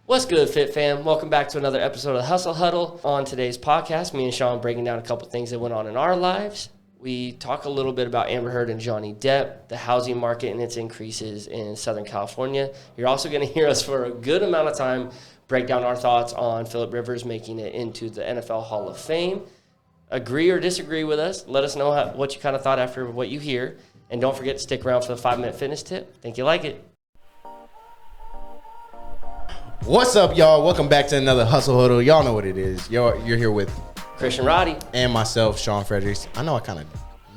What's good, Fit fam? Welcome back to another episode of Hustle Huddle. On today's podcast, me and Sean breaking down a couple things that went on in our lives. We talk a little bit about Amber Heard and Johnny Depp, the housing market and its increases in Southern California. You're also going to hear us for a good amount of time break down our thoughts on Phillip Rivers making it into the NFL Hall of Fame. Agree or disagree with us. Let us know what you kind of thought after what you hear. And don't forget to stick around for the 5-minute fitness tip. Think you like it. What's up, y'all? Welcome back to another Hustle Huddle. Y'all know what it is. You're here with Christian Roddy and myself, Sean Fredericks. I know I kind of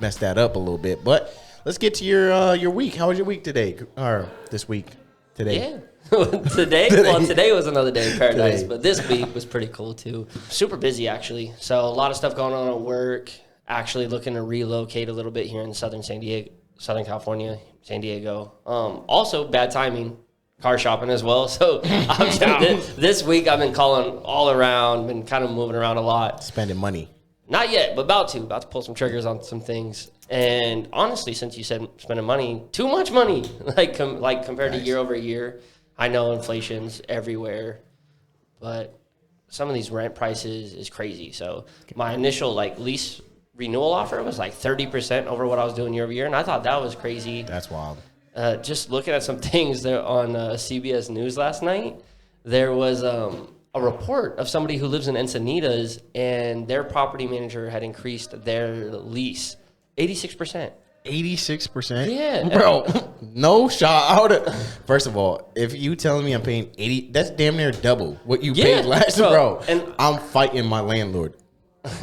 messed that up a little bit, but let's get to your week. How was your week today? Or this week? Today? Yeah. Today was another day in paradise, but this week was pretty cool too. Super busy, actually. So a lot of stuff going on at work. Actually looking to relocate a little bit here in Southern California, San Diego. Also, bad timing. Car shopping as well. So this week I've been calling all around, been kind of moving around a lot. Spending money. Not yet, but about to pull some triggers on some things. And honestly, since you said spending money, too much money, like compared to year over year. I know inflation's everywhere, but some of these rent prices is crazy. So my initial lease renewal offer was 30% over what I was doing year over year, and I thought that was crazy. That's wild. Just looking at some things there on CBS News last night, there was a report of somebody who lives in Encinitas, and their property manager had increased their lease 86%. 86%? Yeah. Bro, no shot out. First of all, if you telling me I'm paying 80, that's damn near double what you paid last, bro. And I'm fighting my landlord.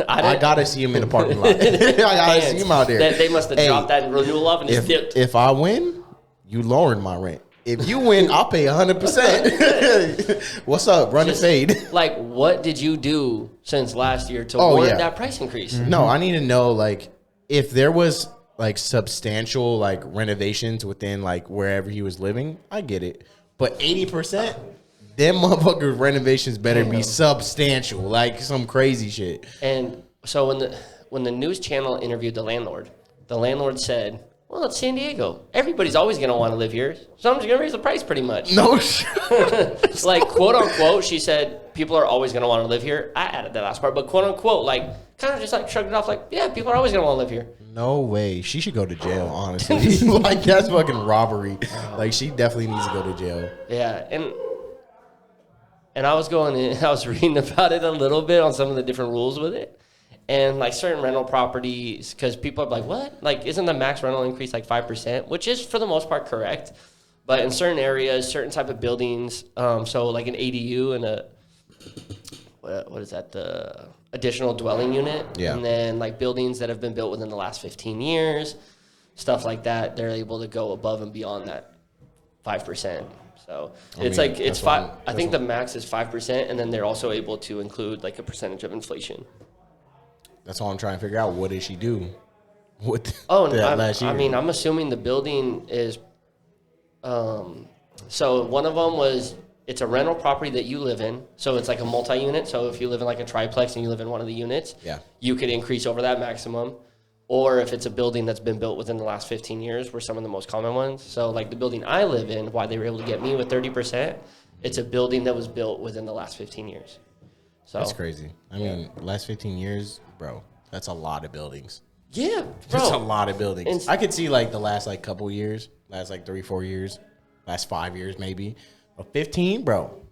I gotta see him in the parking lot. I gotta see him out there. They must have dropped that in renewal off and just dipped. If I win, you lowering my rent. If you win, I'll pay 100%. What's up? Run and fade. What did you do since last year to warrant that price increase? Mm-hmm. No, I need to know, if there was, substantial, renovations within, wherever he was living, I get it. But 80%, them motherfuckers' renovations better be substantial, some crazy shit. And so when the news channel interviewed the landlord said, well, it's San Diego. Everybody's always going to want to live here. So I'm just going to raise the price pretty much. No shit. Quote unquote, she said, people are always going to want to live here. I added that last part, but quote unquote, kind of just shrugged it off yeah, people are always going to want to live here. No way. She should go to jail, honestly. That's fucking robbery. She definitely needs to go to jail. Yeah, and I was I was reading about it a little bit on some of the different rules with it. And certain rental properties, because people are what? Isn't the max rental increase 5%? Which is for the most part correct. But in certain areas, certain type of buildings, so an ADU and what is that? The additional dwelling unit. Yeah. And then buildings that have been built within the last 15 years, stuff like that, they're able to go above and beyond that 5%. So it's 5. I think the max is 5%, and then they're also able to include a percentage of inflation. That's all I'm trying to figure out. What did she do? Last year? I mean, I'm assuming the building is. So one of them was it's a rental property that you live in. So it's a multi-unit. So if you live in a triplex and you live in one of the units, you could increase over that maximum. Or if it's a building that's been built within the last 15 years, were some of the most common ones. So the building I live in, why they were able to get me with 30%, it's a building that was built within the last 15 years. So that's crazy. I mean, last 15 years, bro, that's a lot of buildings. Yeah, bro. That's a lot of buildings. I could see the last couple years, last 3-4 years, last 5 years maybe. But 15, bro,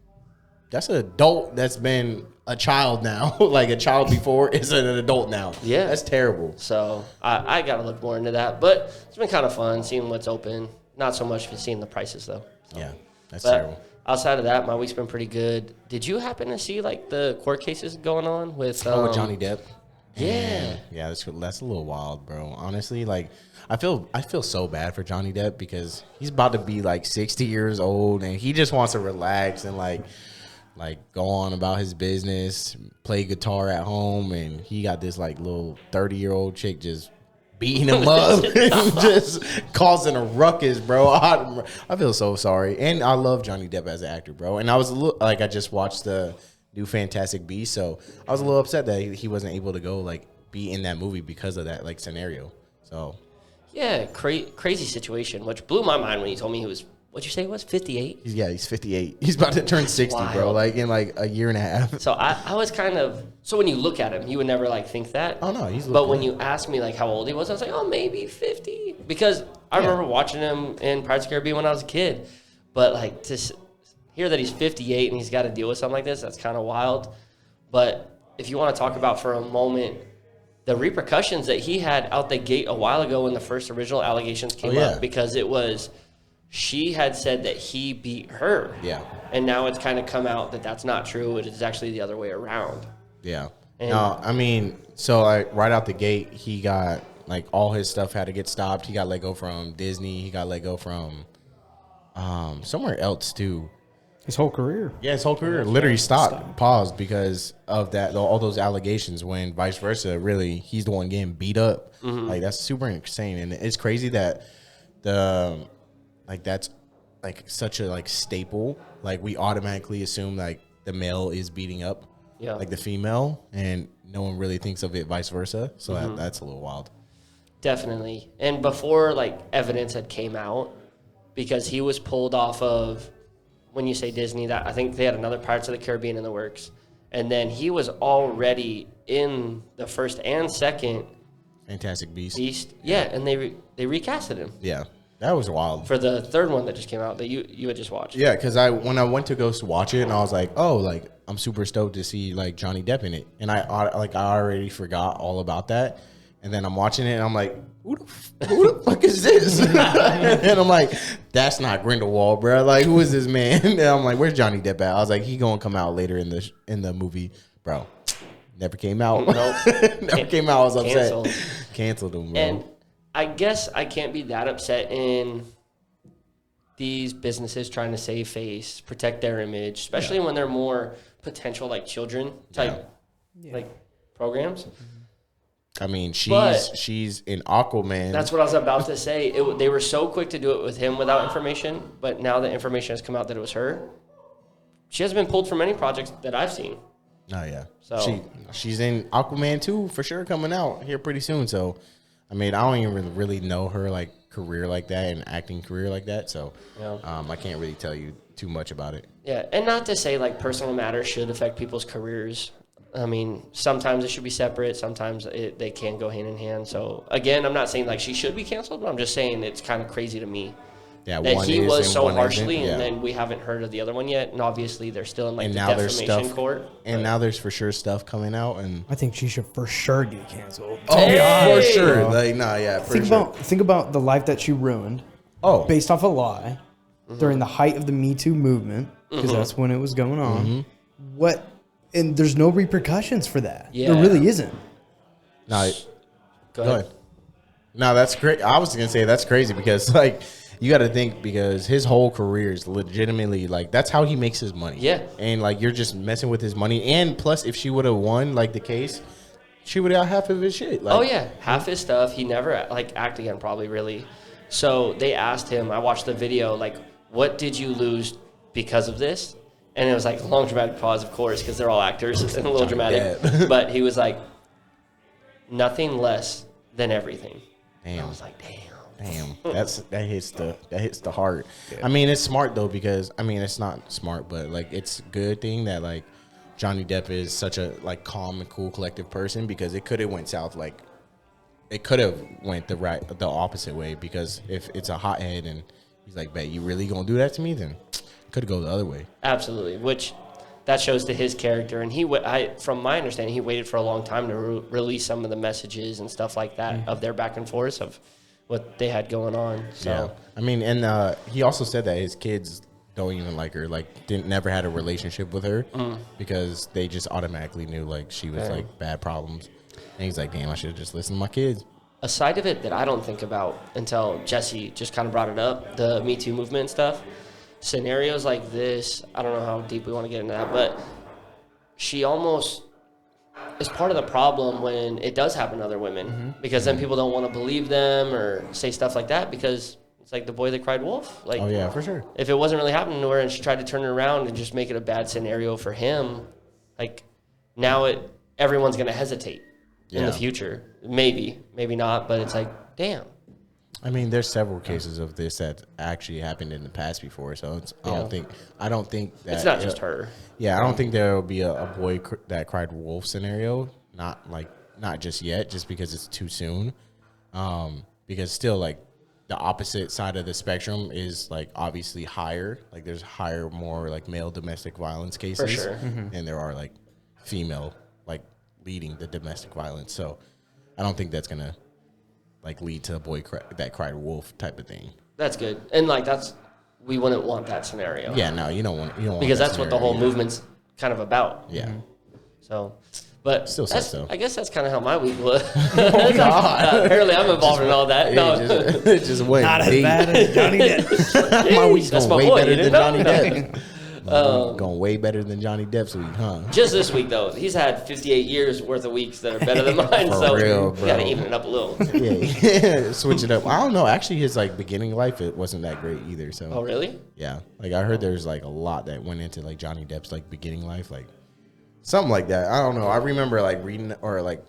that's an adult that's been a child now. A child before is an adult now. Yeah. That's terrible. So I got to look more into that. But it's been kind of fun seeing what's open. Not so much for seeing the prices, though. So. Yeah, that's terrible. Outside of that, my week's been pretty good. Did you happen to see the court cases going on with Johnny Depp? Yeah. Yeah, that's a little wild, bro. Honestly, I feel so bad for Johnny Depp because he's about to be 60 years old and he just wants to relax and go on about his business, play guitar at home, and he got this little 30-year-old chick just beating him up and just causing a ruckus, bro. I feel so sorry. And I love Johnny Depp as an actor, bro. And I was a little, I just watched the new Fantastic Beasts, so I was a little upset that he wasn't able to go, be in that movie because of that, scenario. So. Yeah, crazy situation, which blew my mind when he told me he was, what'd you say it was, 58? He's 58. He's about to turn 60, bro. Like in like a year and a half. So I was kind of, so when you look at him, you would never like think that. Oh no, he's. But when you asked me like how old he was, I was like, oh, maybe 50, because I remember watching him in Pirates of the Caribbean when I was a kid. But like to hear that he's 58 and he's got to deal with something like this, that's kind of wild. But if you want to talk about for a moment the repercussions that he had out the gate a while ago when the first original allegations came up, because it was, she had said that he beat her. Yeah. And now it's kind of come out that that's not true. It is actually the other way around. Yeah. And no, I mean, so like right out the gate, he got like all his stuff had to get stopped. He got let go from Disney. He got let go from somewhere else too. His whole career. Yeah, his whole career literally paused because of that, all those allegations, when vice versa, really, he's the one getting beat up. Like, that's super insane. And it's crazy that that's like such a like staple. Like, we automatically assume like the male is beating up like the female, and no one really thinks of it vice versa. So that's a little wild. Definitely. And before like evidence had came out, because he was pulled off of, when you say Disney, that I think they had another Pirates of the Caribbean in the works. And then he was already in the first and second Fantastic Beast. Yeah, and they recasted him. Yeah, that was wild. For the third one that just came out that you had just watched. Yeah, because when I went to go watch it, and I was like, oh, like, I'm super stoked to see like Johnny Depp in it. And I already forgot all about that. And then I'm watching it, and I'm like, who the fuck is this? And I'm like, that's not Grindelwald, bro. Like, who is this man? And I'm like, where's Johnny Depp at? I was like, he gonna come out later in the movie, bro. Never came out. Nope. Never came out. I was upset. Canceled him, bro. And I guess I can't be that upset in these businesses trying to save face, protect their image, especially when they're more potential like children type like programs. I mean, she's in Aquaman. That's what I was about to say. They were so quick to do it with him without information, but now the information has come out that it was her. She hasn't been pulled from any projects that I've seen. Oh, yeah. So she's in Aquaman 2 for sure, coming out here pretty soon. So, I mean, I don't even really know her like career like that and acting career like that. So, I can't really tell you too much about it. Yeah, and not to say like personal matters should affect people's careers. I mean, sometimes it should be separate. Sometimes they can go hand in hand. So, again, I'm not saying like she should be canceled, but I'm just saying it's kind of crazy to me that he was so harshly, and then we haven't heard of the other one yet. And obviously, they're still in like the defamation court. And now there's for sure stuff coming out. And I think she should for sure get canceled. For sure. Like, Think about the life that she ruined. Based off a lie during the height of the Me Too movement, because that's when it was going on. And there's no repercussions for that. Yeah. There really isn't. No, go ahead. No, that's great. I was going to say that's crazy because, like, you got to think, because his whole career is legitimately, like, that's how he makes his money. Yeah. And, like, you're just messing with his money. And plus, if she would have won, like, the case, she would have got half of his shit. Like, half his stuff. He never, like, act again, probably, really. So they asked him, I watched the video, like, what did you lose because of this? And it was like a long dramatic pause, of course, because they're all actors and a little dramatic. But he was like, nothing less than everything. Damn. I was like, damn. That hits the heart. Yeah. I mean, it's smart though, because I mean, it's not smart, but like it's a good thing that like Johnny Depp is such a like calm and cool, collective person, because it could have went south. Like it could have went the opposite way, because if it's a hothead and he's like, "Bet you really gonna do that to me?" Then could go the other way. Absolutely, which that shows to his character. And from my understanding, he waited for a long time to release some of the messages and stuff like that of their back and forth of what they had going on. So yeah. I mean, and he also said that his kids don't even like her, like never had a relationship with her because they just automatically knew like she was like bad problems. And he's like, damn, I should have just listened to my kids. A side of it that I don't think about until Jesse just kind of brought it up, the Me Too movement and stuff. Scenarios like this, I don't know how deep we want to get into that, but she almost is part of the problem when it does happen to other women, because then people don't want to believe them or say stuff like that, because it's like the boy that cried wolf. Like, oh yeah, for sure. If it wasn't really happening to her and she tried to turn it around and just make it a bad scenario for him, like now everyone's going to hesitate in the future. Maybe not, but it's like, damn. I mean, there's several cases of this that actually happened in the past before, so I don't think that it's not just her. Yeah, I don't think there will be a boy that cried wolf scenario. Not just yet, just because it's too soon. Because still, like, the opposite side of the spectrum is like obviously higher. Like, there's more like male domestic violence cases, for sure, and there are like female like leading the domestic violence. So I don't think that's gonna like lead to a boy that cried wolf type of thing. That's good, and like we wouldn't want that scenario. Yeah, no, you don't want because that's what the whole movement's kind of about. Yeah. So, but still sucks though. I guess that's kind of how my week was. Oh God! Apparently, I'm involved in all that. No, it just went Not as bad as Johnny Depp. My week's That's going my way boy, better you than didn't Johnny know? Depp. Going way better than Johnny Depp's week, huh? Just this week though, he's had 58 years worth of weeks that are better than mine. For so real, we bro. gotta even it up a little. Yeah, switch it up. I don't know. Actually, his like beginning life, it wasn't that great either. So. Oh really? Yeah, like I heard there's like a lot that went into like Johnny Depp's like beginning life, like something like that. I don't know. I remember like reading or like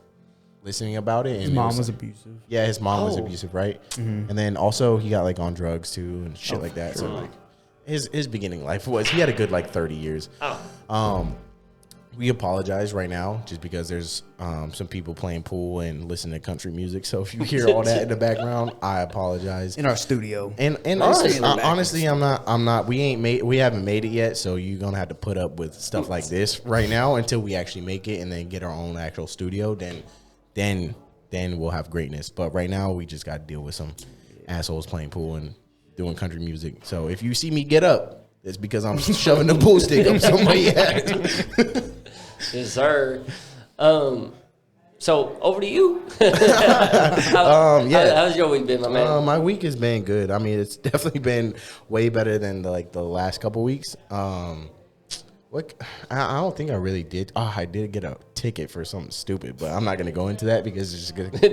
listening about it. And His mom was abusive. Yeah, his mom was Oh. abusive, right? Mm-hmm. And then also he got like on drugs too and shit like that. So like his beginning life he had a good like 30 years. Oh. We apologize right now just because there's some people playing pool and listening to country music. So if you hear all that in the background, I apologize. In our studio. And honestly, we haven't made it yet. So you're gonna have to put up with stuff like this right now until we actually make it and then get our own actual studio. Then we'll have greatness. But right now, we just got to deal with some assholes playing pool and doing country music. So if you see me get up, it's because I'm shoving the pool stick up somebody's head. Yes, sir. So over to you. How's your week been, my man? My week has been good. I mean, it's definitely been way better than the last couple weeks. What I don't think I really did. Oh, I did get a ticket for something stupid, but I'm not gonna go into that because it's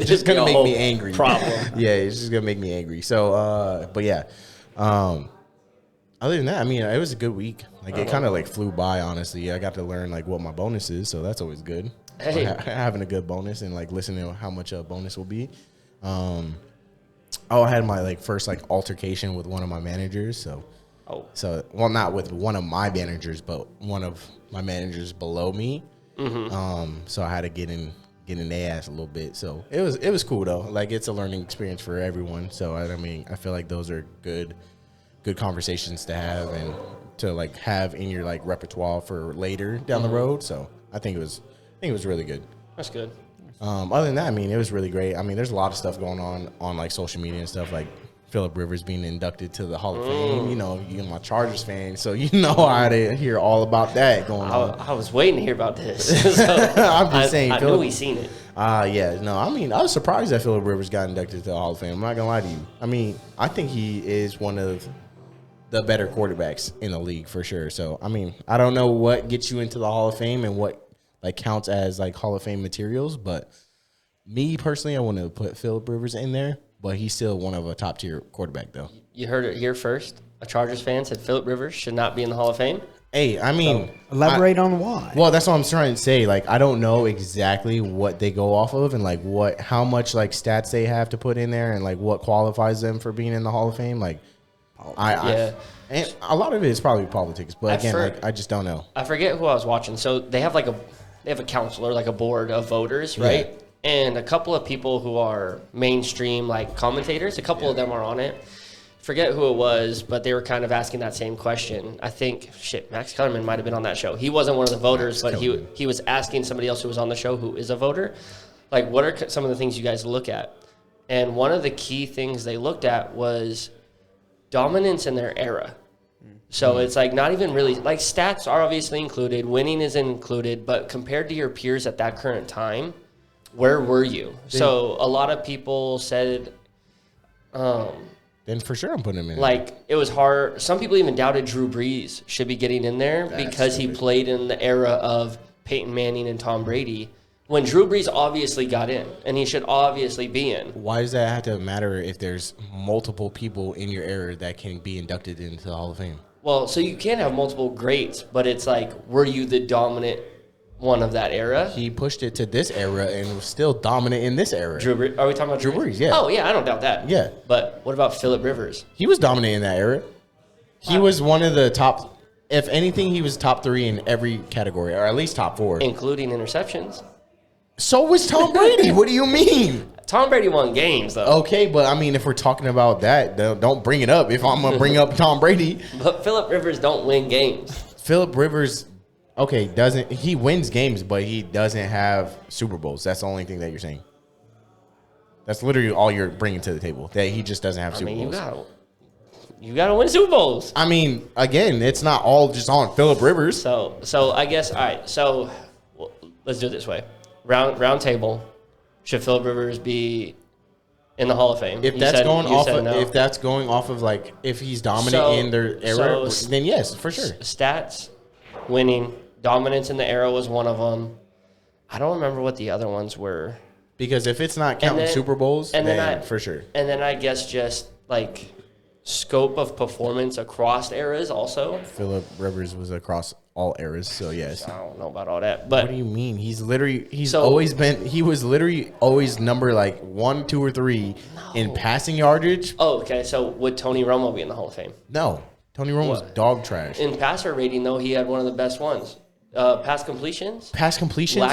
just gonna make me angry. Problem. Yeah, it's just gonna make me angry. So, but yeah. Other than that, I mean, it was a good week. Like it kind of like flew by. Honestly, I got to learn like what my bonus is, so that's always good. Hey. Having a good bonus and like listening to how much a bonus will be. I had my like first like altercation with one of my managers. So not with one of my managers, but one of my managers below me. Mm-hmm. So I had to get in their ass a little bit. So it was cool though. Like it's a learning experience for everyone. So I mean, I feel like those are good conversations to have and to like have in your like repertoire for later down the road. So I think it was really good. That's good. Other than that, I mean, it was really great. I mean, there's a lot of stuff going on like social media and stuff, like Phillip Rivers being inducted to the Hall of Fame. You know, you're my Chargers fan, so you know I didn't hear all about that going on. I was waiting to hear about this. So I'm just saying. I knew he's seen it. Yeah, no, I mean, I was surprised that Phillip Rivers got inducted to the Hall of Fame. I'm not gonna lie to you. I mean, I think he is one of the better quarterbacks in the league for sure. So, I mean, I don't know what gets you into the Hall of Fame and what like counts as like Hall of Fame materials, but me personally, I want to put Phillip Rivers in there, but he's still one of a top tier quarterback though. You heard it here first. A Chargers fan said Phillip Rivers should not be in the Hall of Fame. Hey, I mean, elaborate on why. Well, that's what I'm trying to say. Like, I don't know exactly what they go off of and like how much like stats they have to put in there and like what qualifies them for being in the Hall of Fame. Like, and a lot of it is probably politics, but again, I just don't know. I forget who I was watching. So they have a counselor, like a board of voters, right? Yeah. And a couple of people who are mainstream like commentators, a couple of them are on it. Forget who it was, but they were kind of asking that same question. I think Max Kellerman might have been on that show. He wasn't one of the voters, but he was asking somebody else who was on the show who is a voter, like, what are some of the things you guys look at? And one of the key things they looked at was dominance in their era. So it's like not even really like stats are obviously included, winning is included, but compared to your peers at that current time, where were you? So a lot of people said, then for sure I'm putting him in. Like it was hard. Some people even doubted Drew Brees should be getting in there because he played in the era of Peyton Manning and Tom Brady. When Drew Brees obviously got in, and he should obviously be in. Why does that have to matter if there's multiple people in your era that can be inducted into the Hall of Fame? Well, so you can have multiple greats, but it's like, were you the dominant one of that era. He pushed it to this era and was still dominant in this era. Are we talking about Drew Brees? Yeah. Oh, yeah, I don't doubt that. Yeah. But what about Phillip Rivers? He was dominant in that era. He was one of the top. If anything, he was top 3 in every category, or at least top 4. Including interceptions. So was Tom Brady. What do you mean? Tom Brady won games, though. Okay, but I mean, if we're talking about that, don't bring it up. If I'm going to bring up Tom Brady. But Phillip Rivers don't win games. Phillip Rivers, he wins games, but he doesn't have Super Bowls. That's the only thing that you're saying. That's literally all you're bringing to the table, that he just doesn't have Super Bowls. You gotta win Super Bowls. I mean, again, it's not all just on Phillip Rivers. So I guess, all right, so let's do it this way. Round table. Should Phillip Rivers be in the Hall of Fame? If that's going off of like if he's dominant in their era, then yes, for sure. Stats, winning, dominance in the era was one of them. I don't remember what the other ones were. Because if it's not counting Super Bowls, then for sure. And then I guess just like scope of performance across eras also. Phillip Rivers was across all eras, so yes. I don't know about all that, but what do you mean? He was literally always number like 1, 2, or 3 in passing yardage. Oh, okay. So would Tony Romo be in the Hall of Fame? No, Tony Romo was dog trash. In passer rating, though, he had one of the best ones. Pass completions. Lack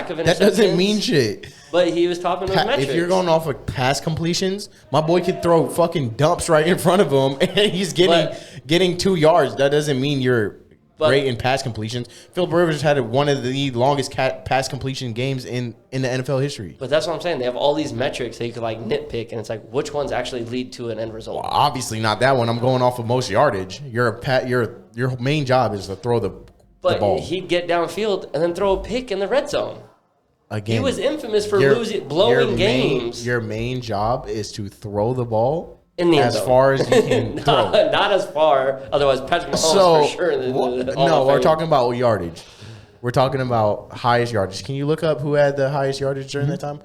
of interceptions. That doesn't mean shit. But he was topping those metrics. If you're going off of pass completions, my boy could throw fucking dumps right in front of him, and he's getting 2 yards. That doesn't mean you're great in pass completions. Phillip Rivers had one of the longest pass completion games in the NFL history. But that's what I'm saying. They have all these metrics that you could like nitpick, and it's like which ones actually lead to an end result. Well, obviously not that one. I'm going off of most yardage. Your main job is to throw the ball. But he'd get downfield and then throw a pick in the red zone. Again, he was infamous for blowing games. Your main job is to throw the ball in the as far as you can throw. Not as far. Otherwise, Patrick Mahomes for sure. No, we're talking about yardage. We're talking about highest yardage. Can you look up who had the highest yardage during that time?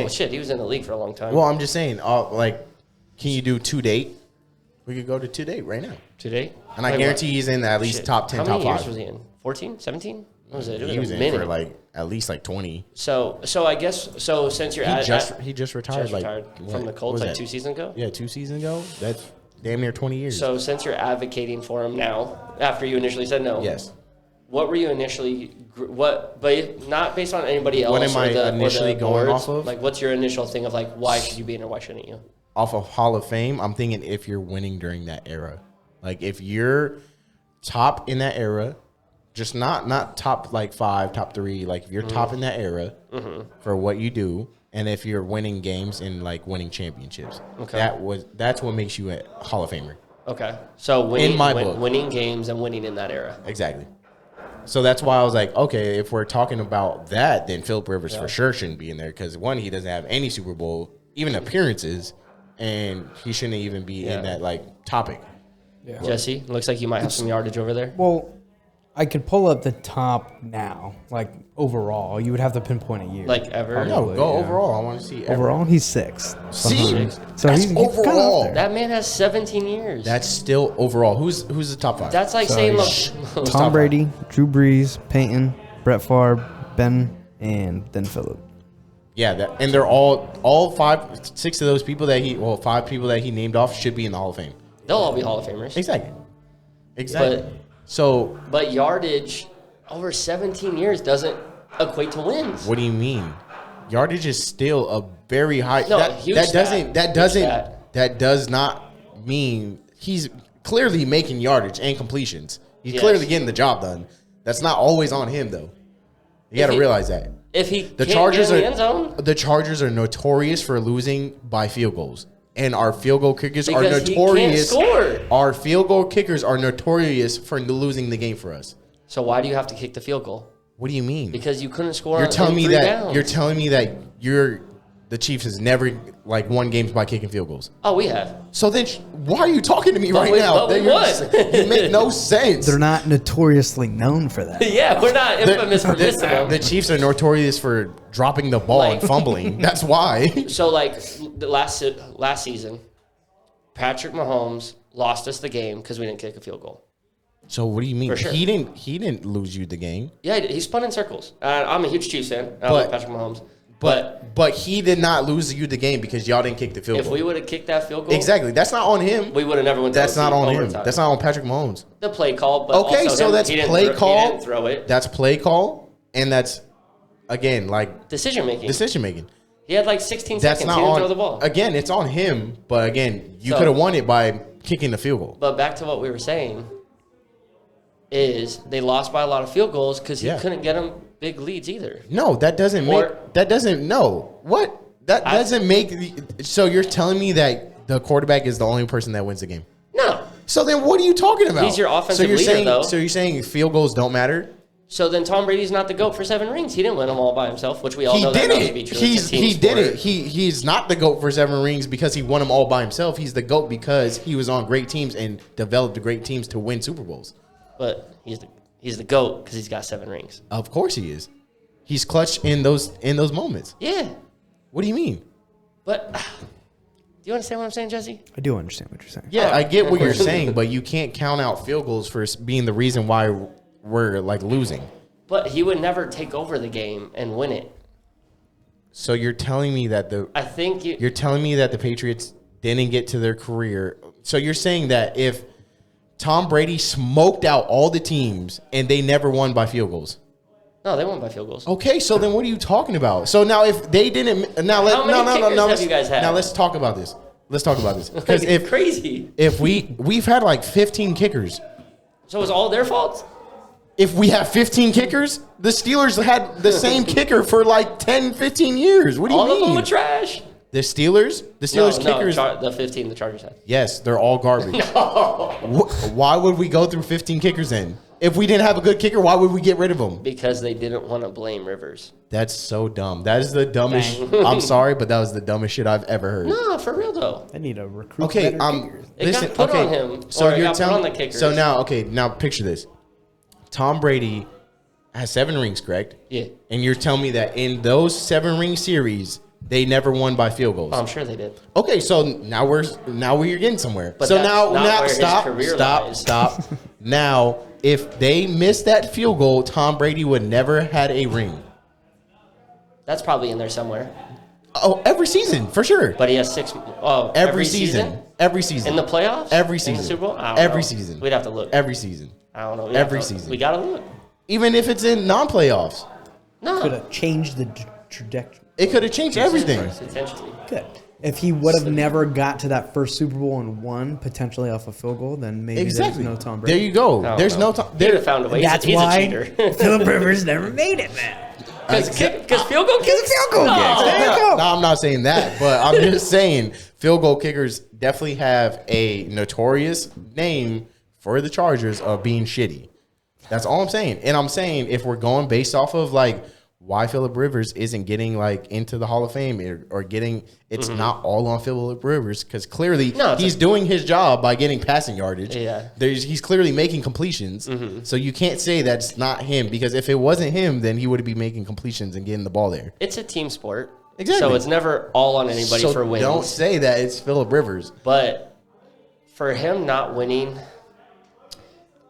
Shit, he was in the league for a long time. Well, I'm just saying, can you do to date? We could go to date right now. To date? And I guarantee he's in at least top 10, top 5. How many years was he in? 14? 17? What was it? He was in for at least 20. So I guess since you're he just retired from the Colts 2 seasons ago. Yeah, 2 seasons ago. That's damn near 20 years. So since you're advocating for him now, after you initially said no, yes. What were you initially? But not based on anybody else. What am I initially going off of? Like, what's your initial thing of like why should you be in or why shouldn't you? Off of Hall of Fame, I'm thinking if you're winning during that era, like if you're top in that era. Just not top 5, top 3. Like if you're top in that era for what you do, and if you're winning games and winning championships, that's what makes you a Hall of Famer. Okay, so winning games and winning in that era. Exactly. So that's why I was like, okay, if we're talking about that, then Phillip Rivers for sure shouldn't be in there because one, he doesn't have any Super Bowl even appearances, and he shouldn't even be in that topic. Yeah. Jesse, looks like you might have some yardage over there. Well. I could pull up the top now, overall. You would have to pinpoint a year. Ever? Probably, no, go overall. I want to see. Overall, he's 6th. See? So he's overall. That man has 17 years. That's still overall. Who's the top 5? That's like saying Tom Brady, Drew Brees, Peyton, Brett Favre, Ben, and then Phillip. Yeah, and they're all 6 of those people 5 people that he named off should be in the Hall of Fame. They'll all be Hall of Famers. Exactly. But yardage over 17 years doesn't equate to wins. What do you mean? Yardage is still a very high. No, that does not mean he's clearly making yardage and completions. He's clearly getting the job done. That's not always on him though. You got to realize that. If the Chargers are notorious for losing by field goals. And our field goal kickers are notorious. Our field goal kickers are notorious for losing the game for us. So why do you have to kick the field goal? What do you mean? Because you couldn't score. You're telling me that the Chiefs has never won games by kicking field goals. Oh, we have. So then, why are you talking to me now? You make no sense. They're not notoriously known for that. Yeah, we're not infamous for missing them. The Chiefs are notorious for dropping the ball and fumbling. That's why. So, the last season, Patrick Mahomes lost us the game because we didn't kick a field goal. So what do you mean? For sure. He didn't lose you the game. Yeah, he spun in circles. I'm a huge Chiefs fan. I like Patrick Mahomes. But he did not lose you the game because y'all didn't kick the field goal. If we would have kicked that field goal, exactly, that's not on him. We would have never went. That's not on him. That's not on Patrick Mahomes. The play call, but okay, so that's play call. He didn't throw it. That's play call, and that's again like decision making. He had like 16 that's seconds. Not he didn't on, throw the ball. Again, it's on him. But again, you could have won it by kicking the field goal. But back to what we were saying is they lost by a lot of field goals because he couldn't get them big leads either. No, that doesn't make. So you're telling me that the quarterback is the only person that wins the game? No. So then what are you talking about? He's your offensive leader, though. So you're saying field goals don't matter? So then Tom Brady's not the GOAT for 7 rings. He didn't win them all by himself, which we all know that not to be true. He did it. He's not the GOAT for 7 rings because he won them all by himself. He's the GOAT because he was on great teams and developed great teams to win Super Bowls. But he's the GOAT because he's got 7 rings. Of course he is. He's clutch in those moments. Yeah. What do you mean? But do you understand what I'm saying, Jesse? I do understand what you're saying. Yeah, I get what you're saying, but you can't count out field goals for being the reason why we're like losing. But he would never take over the game and win it. So you're telling me that you're telling me that the Patriots didn't get to their career. So you're saying that if Tom Brady smoked out all the teams and they never won by field goals. No, they won by field goals. Okay, so then what are you talking about? So now if they didn't How many kickers have you guys had? Now let's talk about this. Because it's crazy. If we've had like 15 kickers. So it's all their fault? If we have 15 kickers, the Steelers had the same kicker for like 10, 15 years. What do you mean? All of them were trash. The Steelers kickers. The 15 the Chargers had. Yes, they're all garbage. No. Why would we go through 15 kickers then? If we didn't have a good kicker, why would we get rid of them? Because they didn't want to blame Rivers. That's so dumb. That is the dumbest. I'm sorry, but that was the dumbest shit I've ever heard. No, for real though. I need a recruit. Okay, it got put on him. So you're telling the kickers. So now picture this. Tom Brady has 7 rings, correct? Yeah. And you're telling me that in those 7-ring series, they never won by field goals. Oh, I'm sure they did. Okay, so now we're getting somewhere. But so now stop. Now, if they missed that field goal, Tom Brady would never had a ring. That's probably in there somewhere. Oh, every season, for sure. But he has 6. Oh, every season. Every season. In the playoffs? Every season. In the Super Bowl? Every season. We'd have to look. Every season. I don't know. Every season. We got to look. Even if it's in non-playoffs. No. Could have changed the trajectory. It could have changed everything. Potentially. Good. If he would have never got to that first Super Bowl and won, potentially off a field goal, then maybe there's no Tom Brady. There you go. There's no Tom. They'd have found a way. That's he's why a cheater. Phillip Rivers never made it, man. Because field goal kicks? Field goal kicks. There you go. No, I'm not saying that, but I'm just saying field goal kickers definitely have a notorious name for the Chargers of being shitty. That's all I'm saying. And I'm saying if we're going based off of like why Phillip Rivers isn't getting like into the Hall of Fame or getting, it's not all on Phillip Rivers because clearly he's doing his job by getting passing yardage. Yeah, he's clearly making completions. So you can't say that's not him because if it wasn't him, then he would be making completions and getting the ball there. It's a team sport. Exactly. So it's never all on anybody for wins. Don't say that it's Phillip Rivers. But for him not winning,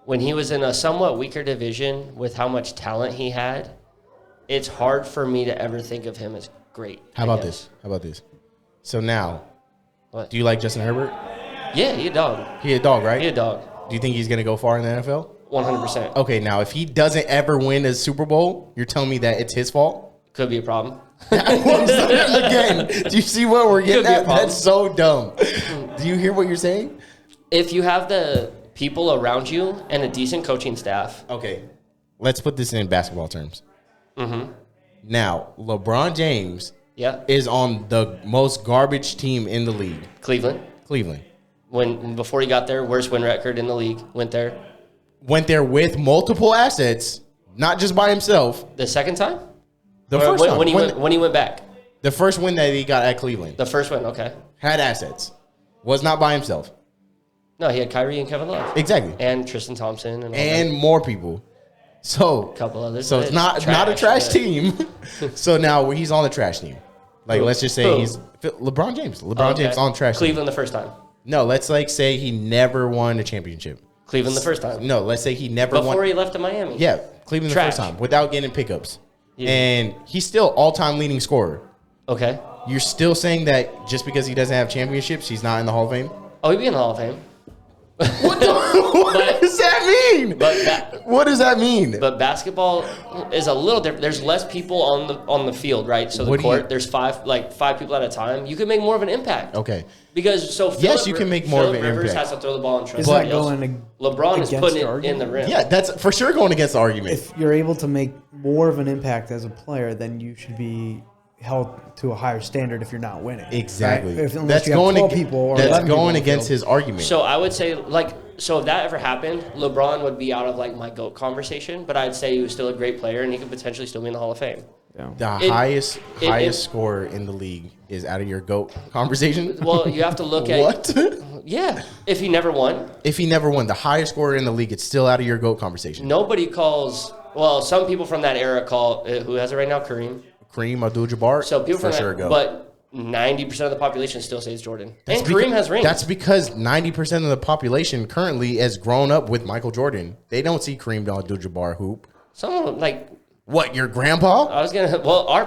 when he was in a somewhat weaker division with how much talent he had, it's hard for me to ever think of him as great. How about this? So now, do you like Justin Herbert? Yeah, he a dog. He a dog, right? He a dog. Do you think he's going to go far in the NFL? 100%. Okay, now if he doesn't ever win a Super Bowl, you're telling me that it's his fault? Could be a problem. Again, do you see what we're getting at? That's so dumb. Do you hear what you're saying? If you have the people around you and a decent coaching staff. Okay, let's put this in basketball terms. Now, LeBron James is on the most garbage team in the league. Cleveland. Before he got there, worst win record in the league. Went there with multiple assets, not just by himself. The second time? The first time. When he went back. The first win that he got at Cleveland. The first win, okay. Had assets. Was not by himself. No, he had Kyrie and Kevin Love. Exactly. And Tristan Thompson. And more people. So, a couple others. So it's not a trash team. So now he's on the trash team. Like, let's just say he's LeBron James. James on the trash team. Cleveland the first time. No, let's like say he never won a championship. Cleveland the first time. No, let's say he never won. Before he left to Miami. Yeah, Cleveland the first time without getting pickups. Yeah. And he's still all-time leading scorer. Okay. You're still saying that just because he doesn't have championships, he's not in the Hall of Fame? Oh, he'd be in the Hall of Fame. What does that mean? What does that mean? But basketball is a little different. There's less people on the field, right? So the court, there's five people at a time. You can make more of an impact. Okay. Because yes, you can make more of an Rivers impact. has to throw the ball and trust. Is that going LeBron is putting it in the rim. Yeah, that's for sure going against the argument. If you're able to make more of an impact as a player, then you should be held to a higher standard if you're not winning. Exactly. Right? That's going against his argument. So I would say, so if that ever happened, LeBron would be out of my GOAT conversation, but I'd say he was still a great player and he could potentially still be in the Hall of Fame. Yeah. The highest scorer in the league is out of your GOAT conversation? Well, you have to look at... What? Yeah. If he never won. If he never won, the highest scorer in the league, it's still out of your GOAT conversation. Nobody calls... Well, some people from that era call... Who has it right now? Kareem Abdul-Jabbar. So people for from sure that, go. But 90% of the population still says Jordan. And Kareem has rings. That's because 90% of the population currently has grown up with Michael Jordan. They don't see Kareem Abdul-Jabbar hoop. Someone What, your grandpa? I was gonna. Well, our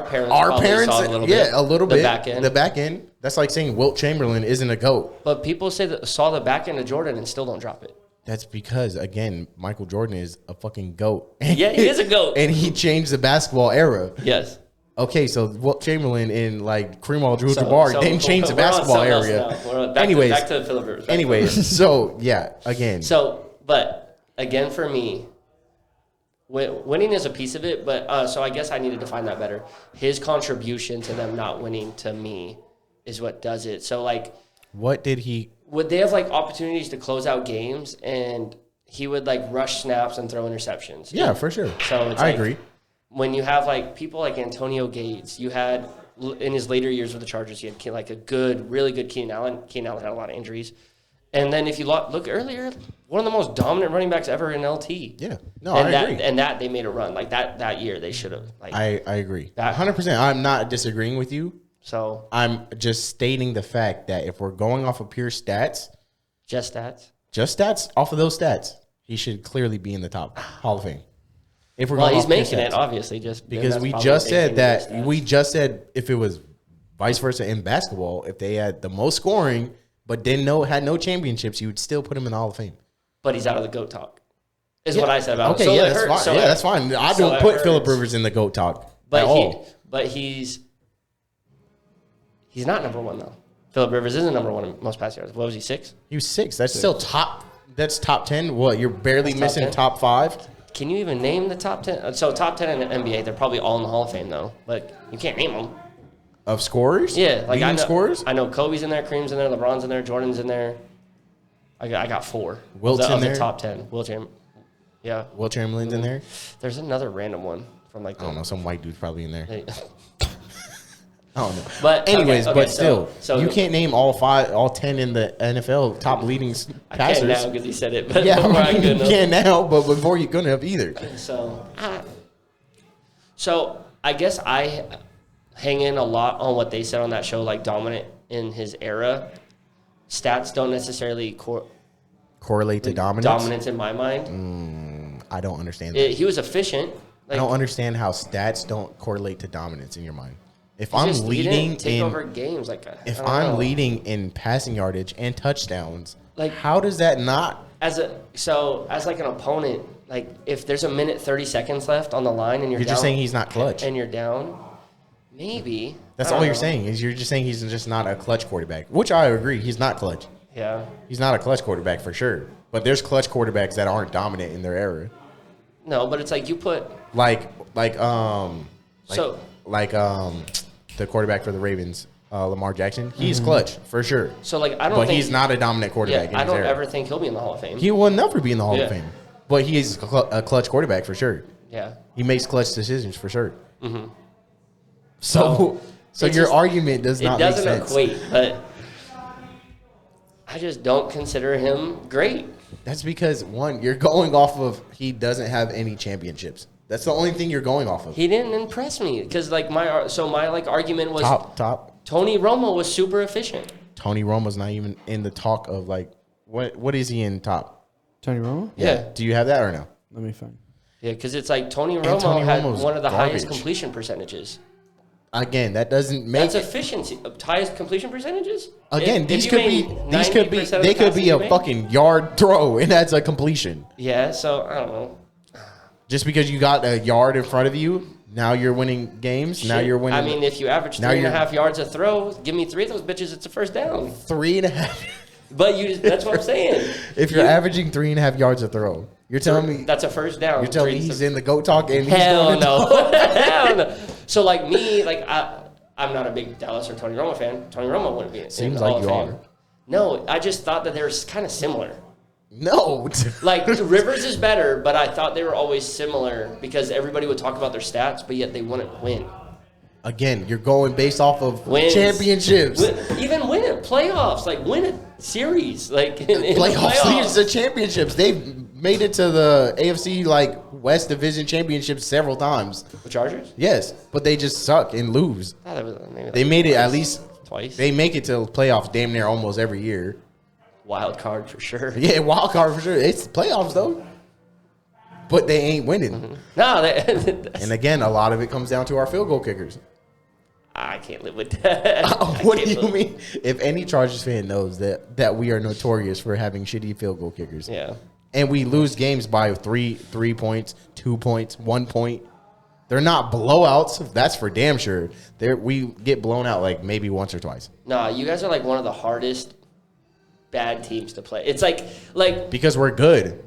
parents. Our parents, saw a little bit. A little bit. The back end. That's like saying Wilt Chamberlain isn't a GOAT. But people say that saw the back end of Jordan and still don't drop it. That's because, again, Michael Jordan is a fucking GOAT. Yeah, he is a GOAT. And he changed the basketball era. Yes. Okay, so Wilt Chamberlain and Kareem Abdul-Jabbar didn't change the basketball area. Back to Phillip Rivers. Anyways, so yeah, again. But again, for me, winning is a piece of it. But so I guess I need to define that better. His contribution to them not winning to me is what does it. So what did he? Would they have opportunities to close out games and he would rush snaps and throw interceptions? Yeah, for sure. So it's I agree. When you have people like Antonio Gates, you had in his later years with the Chargers, you had really good Keenan Allen. Keenan Allen had a lot of injuries. And then if you look earlier, one of the most dominant running backs ever in LT. Yeah. No, I agree. And that they made a run. That year they should have. I agree. 100%. I'm not disagreeing with you. So I'm just stating the fact that if we're going off of pure stats. Just stats, off of those stats, he should clearly be in the top Hall of Fame. If we're he's making it, obviously, just because we just said that if it was vice versa in basketball, if they had the most scoring but had no championships, you would still put him in the Hall of Fame. But he's out of the GOAT talk. Is what I said about him. Okay, that's fine. That's fine. I don't put Phillip Rivers in the GOAT talk at all. But he's not number one though. Phillip Rivers isn't number one in most pass yards. What was he, 6? He was 6. That's still top. That's top 10. What, you're barely missing top 5? Can you even name the top 10? So top 10 in the NBA, they're probably all in the Hall of Fame though. But you can't name them. Of scorers? Yeah, I know scorers. I know Kobe's in there, Kareem's in there, LeBron's in there, Jordan's in there. I got 4. Wilt's in there. The top 10. Wilt Chamberlain. Yeah. Wilt Chamberlain's in there. There's another random one from I don't know. Some white dude's probably in there. I don't know. But anyways, okay, but still, so you can't name all 10 in the NFL top leading passers. I can't now because he said it. But yeah, you can't now, but before you couldn't have either. So I guess I hang in a lot on what they said on that show, dominant in his era. Stats don't necessarily correlate to dominance. Dominance in my mind. I don't understand that. He was efficient. I don't understand how stats don't correlate to dominance in your mind. If I'm leading over games, if I'm leading in passing yardage and touchdowns, how does that not? As an opponent, if there's a minute 30 seconds left on the line and you're down, just saying he's not clutch and you're down, maybe that's all you're saying is you're just saying he's just not a clutch quarterback, which I agree he's not clutch. Yeah, he's not a clutch quarterback for sure. But there's clutch quarterbacks that aren't dominant in their era. No, but it's you put the quarterback for the Ravens, Lamar Jackson. He's clutch for sure. So I don't. But he's not a dominant quarterback. Yeah, I don't ever think he'll be in the Hall of Fame. He will never be in the Hall of Fame. But he is a clutch quarterback for sure. Yeah, he makes clutch decisions for sure. Mm-hmm. So your argument does not make sense. It doesn't equate, but I just don't consider him great. That's because one, you're going off of he doesn't have any championships. That's the only thing you're going off of. He didn't impress me because my argument was top. Tony Romo was super efficient. Tony Romo's not even in the talk of what is he in top? Tony Romo? Yeah. Do you have that or no? Let me find. Yeah, because it's like Tony And Romo Tony had Romo's one of the highest garbage. completion percentages. Again, that doesn't make That's efficiency. Highest completion percentages? Again, If these you could made be 90% of they the could passes be you a made? fucking yard throw, and that's a completion. Yeah, so I don't know. Just because you got a yard in front of you, now you're winning games. Now Shit. you're winning. I mean, if you average Now 3.5 yards a throw, give me 3 of those bitches, it's a first down. 3.5. But that's what I'm saying. If you're averaging 3.5 yards a throw, you're telling me That's a first down. you're telling me he's in the GOAT talk and he's Hell going to no. Hell no. So like me, like I'm not a big Dallas or Tony Romo fan. Tony Romo wouldn't be in Seems the like Hall of you Fame. are. No, I just thought that they were kind of similar. No. Like Rivers is better, but I thought they were always similar because everybody would talk about their stats, but yet they wouldn't win. Again, you're going based off of Wins. championships. Even win it, playoffs, like win a series, like in the Playoffs leads playoffs. to championships. They've made it to the AFC like West Division championships several times. The Chargers? Yes, but they just suck and lose. I thought it was maybe They like made it at twice. least Twice. They make it to playoffs damn near almost every year. Wild card for sure. Yeah, wild card for sure. It's playoffs though, but they ain't winning. No, And again, a lot of it comes down to our field goal kickers. I can't live with that. What I do can't you live- mean? If any Chargers fan knows that we are notorious for having shitty field goal kickers, Yeah. and we lose games by 3 points, 2 points, 1 point. They're not blowouts. That's for damn sure. We get blown out like maybe once or twice. No, you guys are like one of the hardest bad teams to play. It's like Because we're good.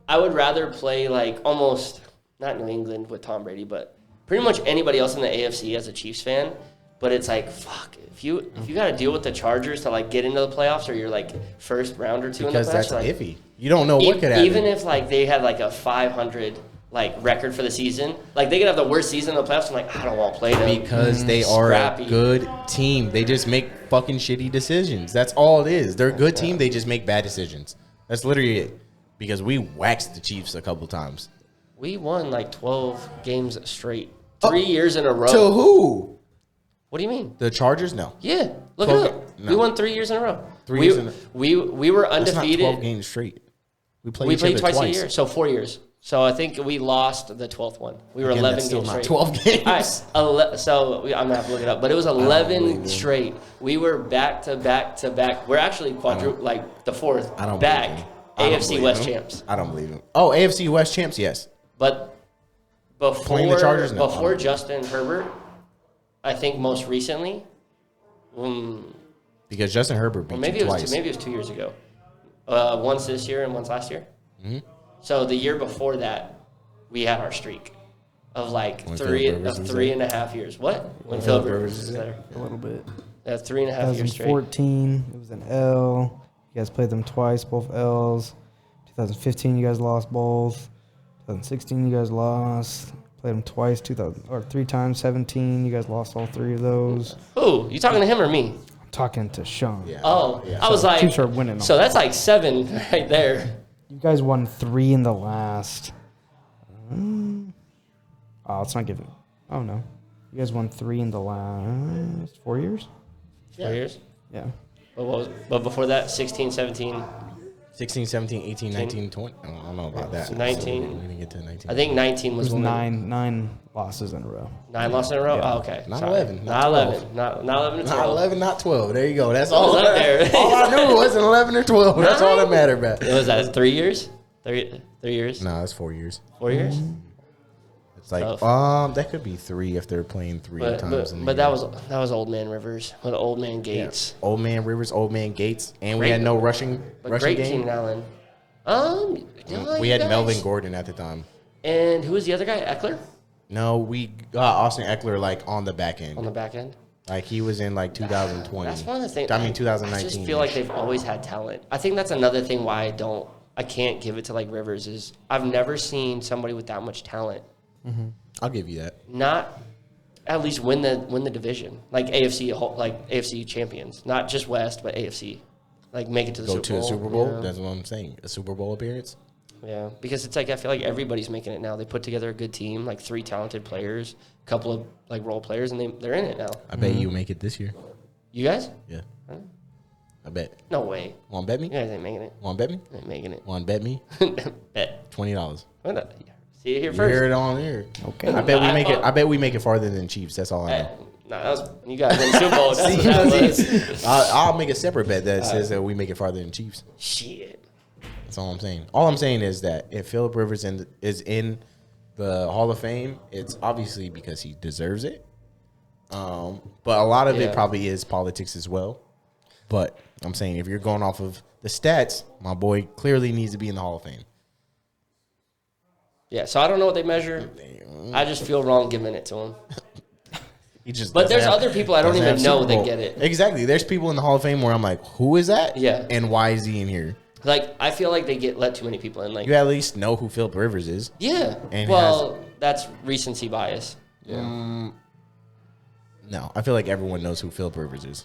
I would rather play like almost not New England with Tom Brady, but pretty much anybody else in the AFC as a Chiefs fan. But it's like fuck if you got to deal with the Chargers to like get into the playoffs or you're like first round or two Because in the playoffs. that's Like, iffy. You don't know what could happen. even if like they had like a 500 like record for the season, like they could have the worst season in the playoffs. I'm like I don't want to play them Because they are Scrappy. a good team. They just make fucking shitty decisions. That's all it is. They're a good team. They just make bad decisions. That's literally it. Because we waxed the Chiefs a couple times. We won like 12 games straight, 3 years in a row. To who? What do you mean? The Chargers? No. Yeah, look it 12 up. no. We won 3 years in a row. 3 years in a- we were That's not 12 undefeated. games straight. We played We each played other twice a year, so 4 years. So I think we lost the 12th one. We were Again, 11 that's still games not straight. 12 games. All right, I'm gonna have to look it up, but it was believe 11 you. straight. We were back to back to back. We're actually like the fourth I don't back believe him. I don't AFC believe West him. champs. I don't believe him. Oh, AFC West champs, yes. But Playing the Chargers? No. before Justin Herbert, I think most recently, Because Justin Herbert beat or maybe you it was twice. maybe it was 2 years ago. Once this year and once last year. Mm-hmm. So the year before that, we had our streak of like When three Phillip Rivers was 3.5 years. What? When Phillip Phillip Rivers Rivers was was there? there. A little bit. 3.5 years straight. 2014, it was an L. You guys played them twice, both L's. 2015, you guys lost both. 2016, you guys lost. Played them twice, 3 times. 17, you guys lost all 3 of those. Who? You talking to him or me? I'm talking to Sean. Yeah. Oh, Yeah. I was like, Chiefs are winning. so that's like 7 right there. You guys won 3 in the last. Oh, it's not giving. Oh no, you guys won 3 in the last 4 years. 4 years. Yeah. But before that, 16, 17. 16, 17, 18, 19, 20. I don't know about that. 19. We didn't get to 19. I think 19 It was was when nine losses in a row. 9 losses in a row. Yeah. Oh, okay. Not Sorry. 11, not Not 12. 11. Not 11 to 12. Not 11, not 12. There you go. That's What all. was up there? All I knew wasn't 11 or 12. That's all that mattered, man. What was that? 3 years? 3 years? No, it's 4 years. 4 years? It's like Tough. that could be 3 if they're playing 3 But, times. in the but year. that was Old Man Rivers with Old Man Yeah. Gates. Old Man Rivers, Old Man Gates, and we Great- had no rushing But great game. Keenan Allen. No, We you had guys- Melvin Gordon at the time. And who was the other guy? Eckler No, we got Austin Eckler like on the back end. on the back end. Like he was in like 2020. That's one of the things. I mean I 2019. just feel like they've always had talent. I think that's another thing why I can't give it to like Rivers is I've never seen somebody with that much talent I'll give you that. not at least win the division like AFC champions, not just West but AFC, like make it to the Go Super to Bowl. a Super Bowl. Yeah. That's what I'm saying. A Super Bowl appearance. Yeah, because it's like I feel like everybody's making it now. They put together a good team, like 3 talented players, a couple of like role players, and they're in it now. I bet you make it this year. You guys? Yeah. I bet. No way. Want to bet me? You guys ain't making it. Want to bet me? Ain't making it. Want to bet me? Bet. $20. See it here You first. hear it on here. Okay. I bet we make it. I bet we make it farther than the Chiefs. That's all I know. Nah, that was you guys in Super Bowl. That's what that was. I'll make a separate bet that says that we make it farther than Chiefs. Shit. That's all I'm saying. All I'm saying is that if Phillip Rivers is in the Hall of Fame, it's obviously because he deserves it. But a lot of it probably is politics as well. But I'm saying if you're going off of the stats, my boy clearly needs to be in the Hall of Fame. Yeah, so I don't know what they measure. I just feel wrong giving it to him. But there's other people I don't even know that get it. Exactly. There's people in the Hall of Fame where I'm like, who is that? Yeah. And why is he in here? Like, I feel like they let too many people in. Like, you at least know who Phillip Rivers is. Yeah. And that's recency bias. Yeah. No, I feel like everyone knows who Phillip Rivers is.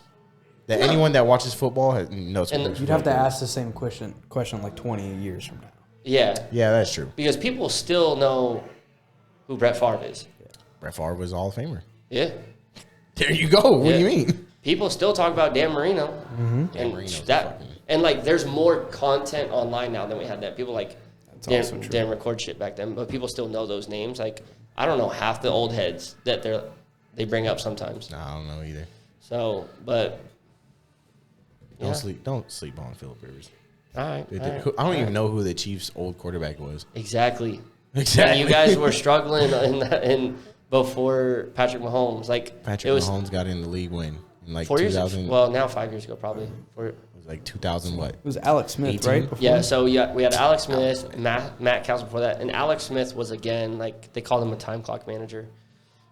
That anyone that watches football knows who You'd have to ask the same question like 20 years from now. Yeah. Yeah, that's true. Because people still know who Brett Favre is. Yeah. Brett Favre was a Hall of Famer. Yeah. There you go. What do you mean? People still talk about Dan Marino. Mm-hmm. And there's more content online now than we had then. People didn't record shit back then, but people still know those names. Like, I don't know half the old heads that they bring up sometimes. No, I don't know either. So, but don't sleep on Phillip Rivers. All right. I don't even know who the Chiefs' old quarterback was. Exactly. And you guys were struggling in before Patrick Mahomes. Like Patrick Mahomes got in the league when in like 2000. Well, now 5 years ago probably. It was like 2000 what? It was Alex Smith, 18? right? Yeah. So we had Alex Smith, Matt Council before that, and Alex Smith was again like they called him a time clock manager.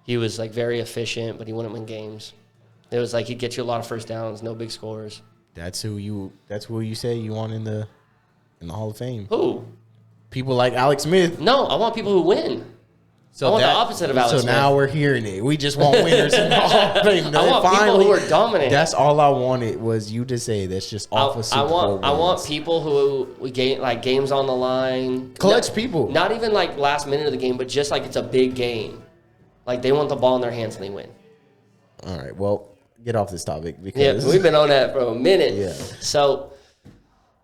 He was like very efficient, but he wouldn't win games. It was like he'd get you a lot of first downs, no big scores. That's who you say you want in the Hall of Fame. Who? People like Alex Smith. No, I want people who win. So I want the opposite of Alex Smith. So now we're hearing it. We just want winners in the Hall of Fame. I want people who are dominant. That's all I wanted was you to say that's just off of Super Bowl I want people who we gain like games on the line. Clutch people. Not even like last minute of the game, but just like it's a big game. Like they want the ball in their hands and they win. All right. Well, get off this topic because we've been on that for a minute. Yeah. So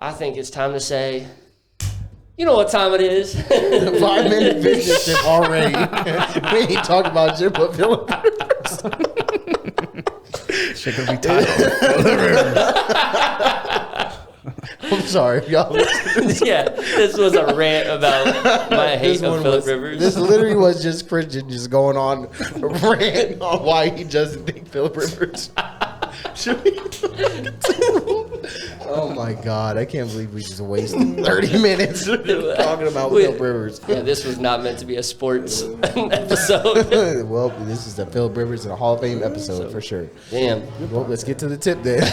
I think it's time to say, you know what time it is. The 5-minute business tip already. We ain't talking about Jim, but Phillip. Shit gonna be tired. I'm sorry, y'all. Yeah, this was a rant about my hate of Phillip Rivers. This literally was just Christian just going on a rant on why he doesn't think Phillip Rivers. Oh my God, I can't believe we just wasted 30 minutes talking about Phillip Rivers. Yeah, this was not meant to be a sports episode. Well, this is the Phillip Rivers and a Hall of Fame episode for sure. Damn. Well, let's get to the tip then.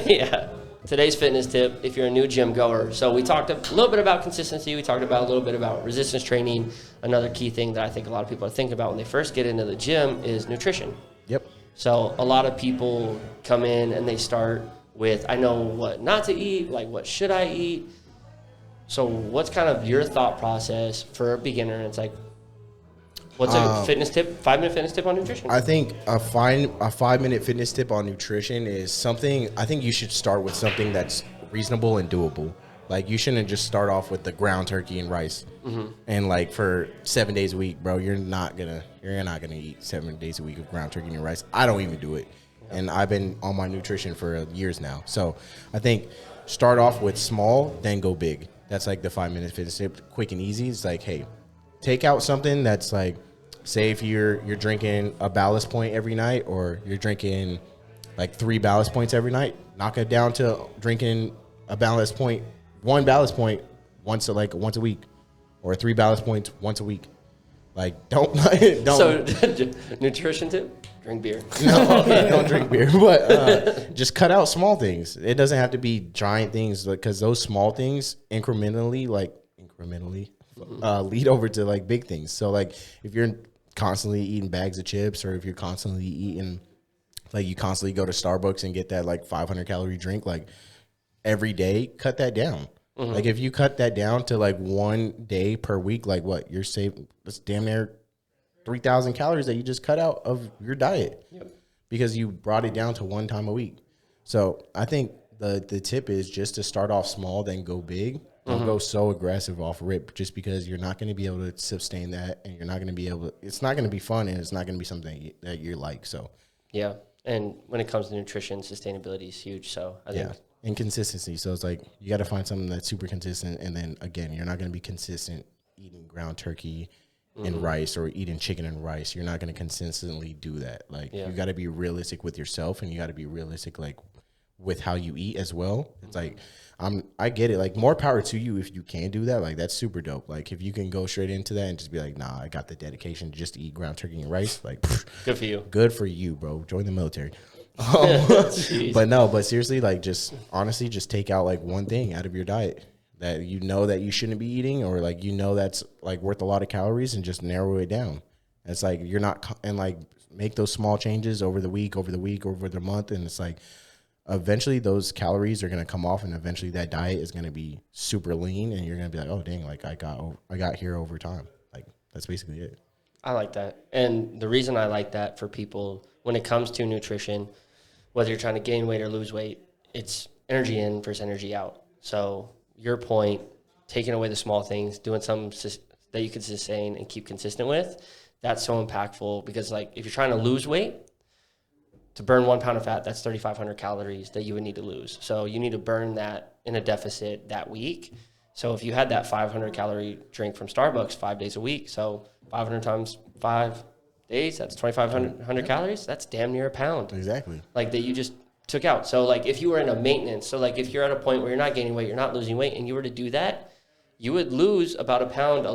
Yeah. Today's fitness tip, if you're a new gym goer. So we talked a little bit about consistency. We talked about a little bit about resistance training. Another key thing that I think a lot of people are thinking about when they first get into the gym is nutrition. Yep. So a lot of people come in and they start with, I know what not to eat, like what should I eat? So what's kind of your thought process for a beginner? And it's like, what's a fitness tip, 5-minute fitness tip on nutrition? I think a 5-minute fitness tip on nutrition is something, I think you should start with something that's reasonable and doable. Like you shouldn't just start off with the ground turkey and rice. Mm-hmm. And like for 7 days a week, bro, you're not gonna eat 7 days a week of ground turkey and rice. I don't even do it. Yeah. And I've been on my nutrition for years now. So I think start off with small, then go big. That's like the 5-minute fitness tip, quick and easy. It's like, hey, take out something that's like, say if you're drinking a ballast point every night or you're drinking like 3 ballast points every night, knock it down to drinking a ballast point, 1 ballast point once a week or 3 ballast points once a week. Like don't. So nutrition tip, drink beer. No, don't drink beer, but just cut out small things. It doesn't have to be giant things because those small things incrementally lead over to like big things. So like if you're constantly eating bags of chips or if you're constantly eating, like you constantly go to Starbucks and get that like 500 calorie drink like every day, cut that down. Mm-hmm. Like if you cut that down to like 1 day per week, like what you're saving, that's damn near 3,000 calories that you just cut out of your diet. Yep. Because you brought it down to 1 time a week. So I think the tip is just to start off small, then go big. Don't go so aggressive off rip, just because you're not going to be able to sustain that, and you're not going to be able to, it's not going to be fun, and it's not going to be something that you like. So yeah, and when it comes to nutrition, sustainability is huge. So I think and consistency. So it's like you got to find something that's super consistent, and then again, you're not going to be consistent eating ground turkey and rice, or eating chicken and rice. You're not going to consistently do that. Like you got to be realistic with yourself, and you got to be realistic like with how you eat as well. It's like I get it. Like, more power to you if you can do that. Like, that's super dope. Like, if you can go straight into that and just be like, nah, I got the dedication just to eat ground turkey and rice. Like, good for you. Good for you, bro. Join the military. But seriously, like, just honestly, just take out like one thing out of your diet that you know that you shouldn't be eating, or like you know that's like worth a lot of calories, and just narrow it down. It's like you're not, and like make those small changes over the week, over the month, and it's like, eventually those calories are going to come off, and eventually that diet is going to be super lean, and you're going to be like, oh dang, like I got here over time. Like, that's basically it. I like that. And the reason I like that for people when it comes to nutrition, whether you're trying to gain weight or lose weight, it's energy in versus energy out. So your point, taking away the small things, doing something that you can sustain and keep consistent with, that's so impactful, because like if you're trying to lose weight, to burn 1 pound of fat, that's 3,500 calories that you would need to lose. So you need to burn that in a deficit that week. So if you had that 500 calorie drink from Starbucks 5 days a week, so 500 times 5 days, that's 2,500 calories. That's damn near a pound. Exactly. Like, that you just took out. So like if you were in a maintenance, so like if you're at a point where you're not gaining weight, you're not losing weight, and you were to do that, you would lose about a pound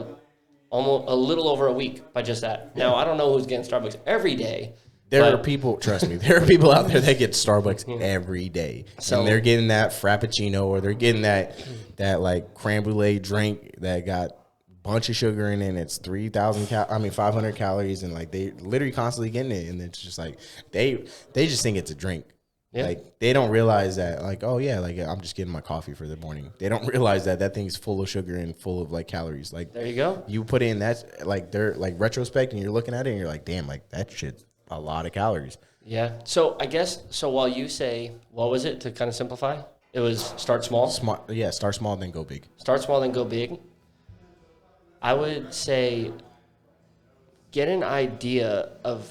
almost a little over a week by just that. Yeah. Now, I don't know who's getting Starbucks every day. There are people, trust me, there are people out there that get Starbucks every day. So, and they're getting that Frappuccino, or they're getting that like creme brulee drink that got a bunch of sugar in it, and it's 500 calories, and like they literally constantly getting it, and it's just like they just think it's a drink. Yeah. Like, they don't realize that, like, oh yeah, like I'm just getting my coffee for the morning. They don't realize that thing's full of sugar and full of like calories. Like, there you go. You put in that, like, they're like retrospect, and you're looking at it and you're like, damn, like that shit's a lot of calories. Yeah. So I guess, while you say, what was it to kind of simplify? It was start small? Yeah, start small, then go big. Start small, then go big. I would say get an idea of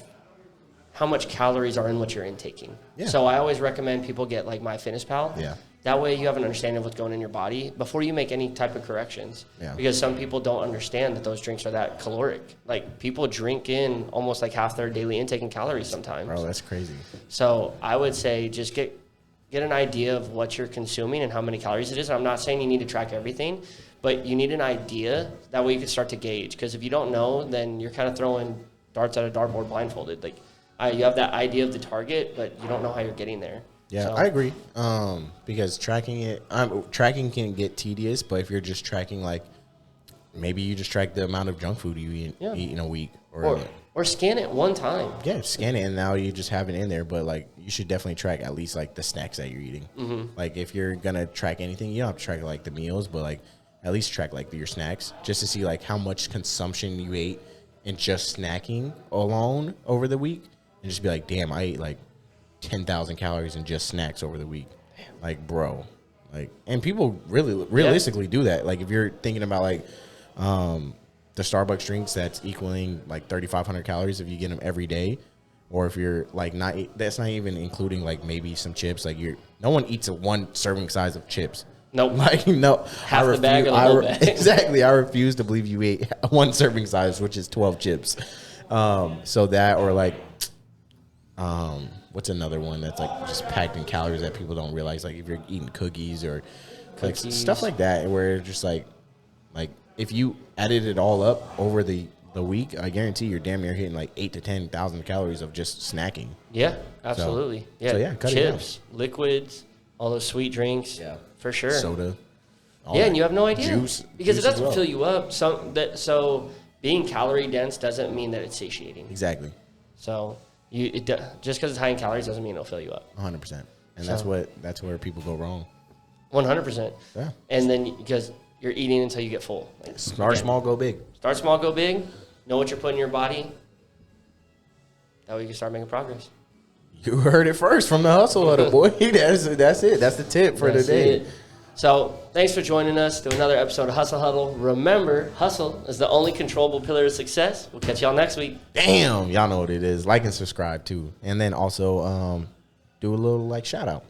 how much calories are in what you're intaking. Yeah. So I always recommend people get like MyFitnessPal. Yeah. That way you have an understanding of what's going in your body before you make any type of corrections. Yeah. Because some people don't understand that those drinks are that caloric. Like, people drink in almost like half their daily intake in calories sometimes. Bro, that's crazy. So I would say just get an idea of what you're consuming and how many calories it is. I'm not saying you need to track everything, but you need an idea. That way you can start to gauge. Because if you don't know, then you're kind of throwing darts at a dartboard blindfolded. Like, you have that idea of the target, but you don't know how you're getting there. Yeah, so. I agree. Because tracking can get tedious, but if you're just tracking, like, maybe you just track the amount of junk food you eat in a week, or scan it one time. Yeah, scan it, and now you just have it in there. But like, you should definitely track at least like the snacks that you're eating. Mm-hmm. Like, if you're gonna track anything, you don't have to track like the meals, but like at least track like your snacks, just to see like how much consumption you ate in just snacking alone over the week, and just be like, damn, I ate like 10,000 calories in just snacks over the week. Like, bro, like, and people realistically do that. Like, if you're thinking about like the Starbucks drinks, that's equaling like 3,500 calories if you get them every day, or if you're like that's not even including like maybe some chips. Like, no one eats a 1 serving size of chips. Nope. Like, no. Half the bag or the whole bag. Exactly. I refuse to believe you ate 1 serving size, which is 12 chips. So that, or like what's another one that's like just packed in calories that people don't realize? Like, if you're eating cookies or like stuff like that, where it's just like if you added it all up over the week, I guarantee you're damn near hitting like 8,000 to 10,000 calories of just snacking. Yeah, absolutely. Cut chips, liquids, all those sweet drinks. Yeah, for sure. Soda. And you have no idea. Juice. Because it doesn't fill you up. So being calorie dense doesn't mean that it's satiating. Exactly. So just because it's high in calories doesn't mean it'll fill you up. 100%. And that's where people go wrong. 100%. Yeah. And then because you're eating until you get full. Like, start small, go big. Start small, go big. Know what you're putting in your body. That way you can start making progress. You heard it first from the Hustle Huddle, boy. That's it. That's the tip for today. So thanks for joining us to another episode of Hustle Huddle. Remember, hustle is the only controllable pillar of success. We'll catch y'all next week. Damn, y'all know what it is. Like and subscribe too, and then also do a little shout out.